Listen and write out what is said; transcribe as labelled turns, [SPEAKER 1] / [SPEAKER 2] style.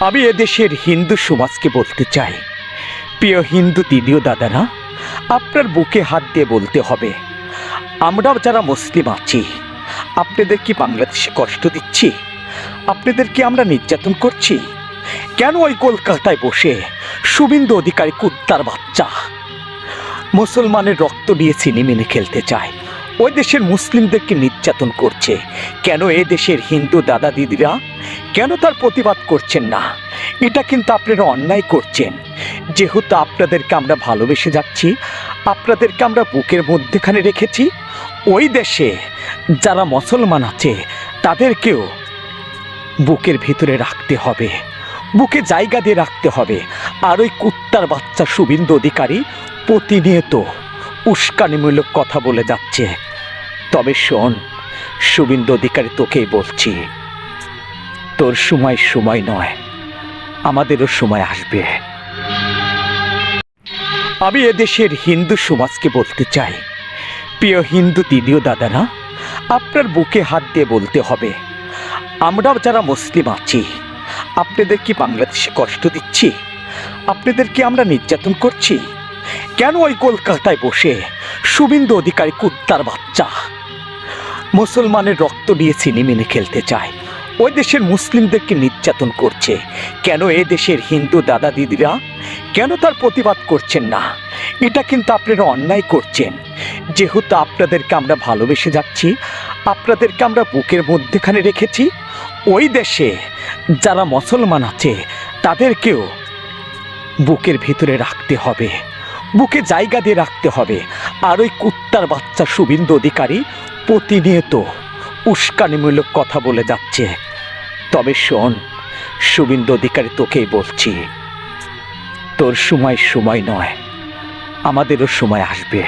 [SPEAKER 1] আমি এদেশের হিন্দু সমাজকে বলতে চাই, প্রিয় হিন্দু দিদি ও দাদারা, আপনার বুকে হাত দিয়ে বলতে হবে, আমরা যারা মুসলিম আছি আপনাদের কি বাংলাদেশে কষ্ট দিচ্ছি? আপনাদের কি আমরা নির্যাতন করছি? কেন ওই কলকাতায় বসে শুভেন্দু অধিকারী কুত্তার বাচ্চা মুসলমানের রক্ত নিয়ে সিনেমিনে খেলতে চায়, ওই দেশের মুসলিমদেরকে নির্যাতন করছে? কেন এ দেশের হিন্দু দাদা দিদিরা কেন তার প্রতিবাদ করছেন না? এটা কিন্তু আপনারা অন্যায় করছেন। যেহেতু আপনাদেরকে আমরা ভালোবেসে যাচ্ছি, আপনাদেরকে আমরা বুকের মধ্যেখানে রেখেছি, ওই দেশে যারা মুসলমান আছে তাদেরকেও বুকের ভিতরে রাখতে হবে, বুকে জায়গা দিয়ে রাখতে হবে। আর ওই কুত্তার বাচ্চা শুভেন্দু অধিকারী প্রতিনিয়ত উস্কানিমূলক কথা বলে যাচ্ছে। তবে শোন শুভেন্দু অধিকারী, তোকেই বলছি, তোর সময় নয়, আমাদেরও সময় আসবে। আমি এদেশের হিন্দু সমাজকে বলতে চাই, প্রিয় হিন্দু দিদি ও দাদারা, আপনার বুকে হাত দিয়ে বলতে হবে, আমরা যারা মুসলিম আছি আপনাদের কি বাংলাদেশে কষ্ট দিচ্ছি? আপনাদের কি আমরা নির্যাতন করছি? কেন ওই কলকাতায় বসে শুভেন্দু অধিকারী কুত্তার বাচ্চা মুসলমানের রক্ত নিয়ে সিনেমিনে খেলতে চায়, ওই দেশের মুসলিমদেরকে নির্যাতন করছে? কেন এ দেশের হিন্দু দাদা দিদিরা কেন তার প্রতিবাদ করছেন না? এটা কিন্তু আপনারা অন্যায় করছেন। যেহেতু আপনাদেরকে আমরা ভালোবেসে যাচ্ছি, আপনাদেরকে আমরা বুকের মধ্যেখানে রেখেছি, ওই দেশে যারা মুসলমান আছে তাদেরকেও বুকের ভিতরে রাখতে হবে, বুকে জায়গা দিয়ে রাখতে হবে। আর ওই কুত্তার বাচ্চা শুভেন্দু অধিকারী প্রতিনিয়ত উস্কানিমূলক কথা বলে যাচ্ছে। তবে শোন শুভেন্দু অধিকারী, তোকেই বলছি, তোর সময় নয়, আমাদেরও সময় আসবে।